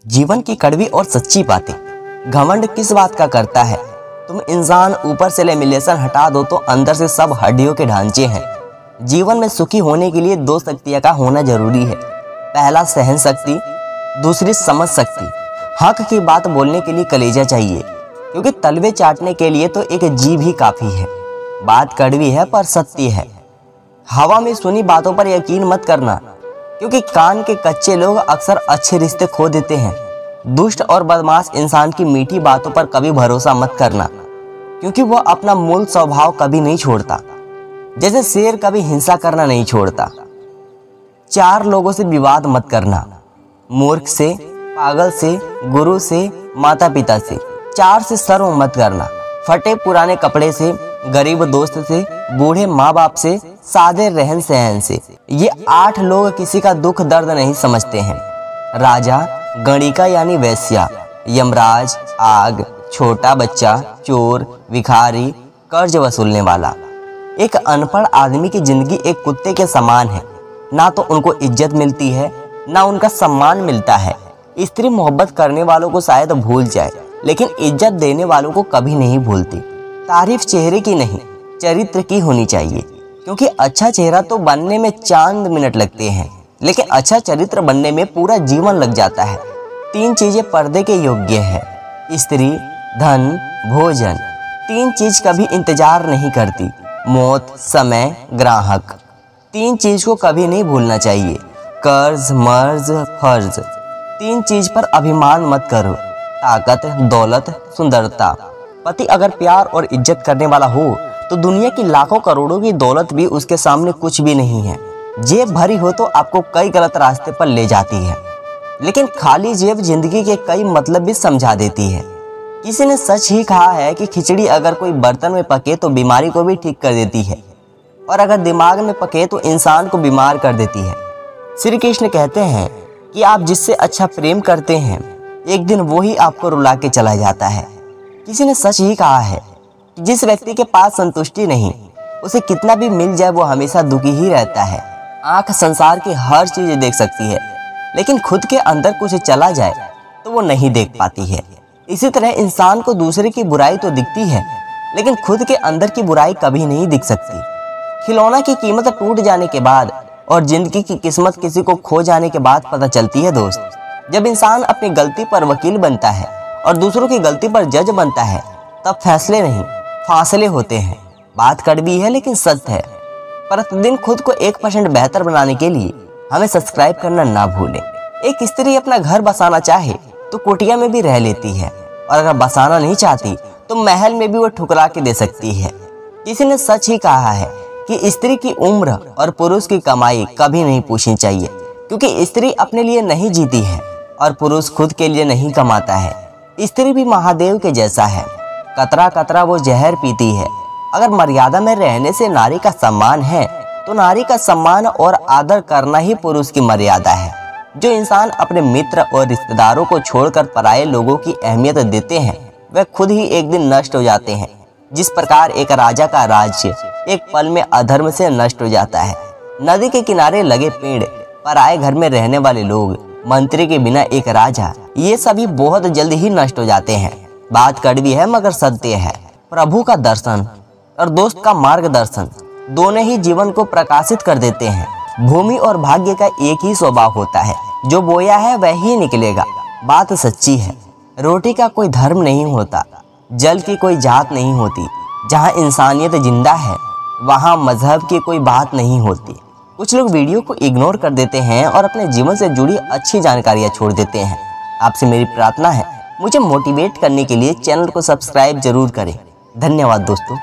जीवन की कड़वी और सच्ची बातें। घमंड किस बात का करता है? तुम इंसान ऊपर से लेमिनेशन हटा दो तो अंदर से सब हड्डियों के ढांचे हैं। जीवन में सुखी होने के लिए दो शक्तियां का होना जरूरी है। पहला सहन शक्ति, दूसरी समझ शक्ति। हक की बात बोलने के लिए कलेजा चाहिए, क्योंकि तलवे चाटने के लिए तो एक जीभ ही काफी है। बात कड़वी है पर सत्य है। हवा में सुनी बातों पर यकीन मत करना, क्योंकि कान के कच्चे लोग अक्सर अच्छे रिश्ते खो देते हैं। दुष्ट और बदमाश इंसान की मीठी बातों पर कभी भरोसा मत करना, क्योंकि वह अपना मूल स्वभाव कभी नहीं छोड़ता। जैसे शेर कभी हिंसा करना नहीं छोड़ता। चार लोगों से विवाद मत करना, मूर्ख से, पागल से, गुरु से, माता पिता से। चार से सर्व मत करना, फटे पुराने कपड़े से, गरीब दोस्त से, बूढ़े माँ बाप से, सादे रहन सहन से। ये 8 लोग किसी का दुख दर्द नहीं समझते हैं। राजा, गणिका यानी वैश्या, यमराज, आग, छोटा बच्चा, चोर, भिखारी, कर्ज वसूलने वाला। एक अनपढ़ आदमी की जिंदगी एक कुत्ते के समान है। ना तो उनको इज्जत मिलती है, ना उनका सम्मान मिलता है। स्त्री मोहब्बत करने वालों को शायद भूल जाए, लेकिन इज्जत देने वालों को कभी नहीं भूलती। तारीफ चेहरे की नहीं, चरित्र की होनी चाहिए, क्योंकि अच्छा चेहरा तो बनने में चांद मिनट लगते हैं, लेकिन अच्छा चरित्र बनने में पूरा जीवन लग जाता है। 3 चीजें पर्दे के योग्य है: स्त्री, धन, भोजन। 3 चीज कभी इंतजार नहीं करती: मौत, समय, ग्राहक। 3 चीज को कभी नहीं भूलना चाहिए: कर्ज, मर्ज, फर्ज। 3 चीज पर अभिमान मत करो: ताकत, दौलत, सुंदरता। पति अगर प्यार और इज्जत करने वाला हो तो दुनिया की लाखों करोड़ों की दौलत भी उसके सामने कुछ भी नहीं है। जेब भरी हो तो आपको कई गलत रास्ते पर ले जाती है, लेकिन खाली जेब जिंदगी के कई मतलब भी समझा देती है। किसी ने सच ही कहा है कि खिचड़ी अगर कोई बर्तन में पके तो बीमारी को भी ठीक कर देती है, और अगर दिमाग में पके तो इंसान को बीमार कर देती है। श्री कृष्ण कहते हैं कि आप जिससे अच्छा प्रेम करते हैं, एक दिन वो ही आपको रुला के चला जाता है। किसी ने सच ही कहा है कि जिस व्यक्ति के पास संतुष्टि नहीं, उसे कितना भी मिल जाए वो हमेशा दुखी ही रहता है। आंख संसार की हर चीज देख सकती है, लेकिन खुद के अंदर कुछ चला जाए तो वो नहीं देख पाती है। इसी तरह इंसान को दूसरे की बुराई तो दिखती है, लेकिन खुद के अंदर की बुराई कभी नहीं दिख सकती। खिलौना की कीमत टूट जाने के बाद और जिंदगी की किस्मत किसी को खो जाने के बाद पता चलती है दोस्त। जब इंसान अपनी गलती पर वकील बनता है और दूसरों की गलती पर जज बनता है, तब फैसले नहीं, फासले होते हैं। बात कड़वी है लेकिन सत्य है। प्रतिदिन खुद को 1% बेहतर बनाने के लिए हमें सब्सक्राइब करना ना भूलें। एक स्त्री अपना घर बसाना चाहे तो कुटिया में भी रह लेती है, और अगर बसाना नहीं चाहती तो महल में भी वो ठुकरा के दे सकती है। किसी ने सच ही कहा है कि स्त्री की उम्र और पुरुष की कमाई कभी नहीं पूछनी चाहिए, क्योंकि स्त्री अपने लिए नहीं जीती है और पुरुष खुद के लिए नहीं कमाता है। स्त्री भी महादेव के जैसा है, कतरा कतरा वो जहर पीती है। अगर मर्यादा में रहने से नारी का सम्मान है, तो नारी का सम्मान और आदर करना ही पुरुष की मर्यादा है। जो इंसान अपने मित्र और रिश्तेदारों को छोड़कर पराये लोगों की अहमियत देते हैं, वह खुद ही एक दिन नष्ट हो जाते हैं। जिस प्रकार एक राजा का राज्य एक पल में अधर्म से नष्ट हो जाता है। नदी के किनारे लगे पेड़, पराये घर में रहने वाले लोग, मंत्री के बिना एक राजा, ये सभी बहुत जल्द ही नष्ट हो जाते हैं। बात कड़वी है मगर सत्य है। प्रभु का दर्शन और दोस्त का मार्गदर्शन दोनों ही जीवन को प्रकाशित कर देते हैं। भूमि और भाग्य का एक ही स्वभाव होता है, जो बोया है वह ही निकलेगा। बात सच्ची है। रोटी का कोई धर्म नहीं होता, जल की कोई जात नहीं होती। जहाँ इंसानियत जिंदा है, वहाँ मजहब की कोई बात नहीं होती। कुछ लोग वीडियो को इग्नोर कर देते हैं और अपने जीवन से जुड़ी अच्छी जानकारियाँ छोड़ देते हैं। आपसे मेरी प्रार्थना है, मुझे मोटिवेट करने के लिए चैनल को सब्सक्राइब जरूर करें। धन्यवाद दोस्तों।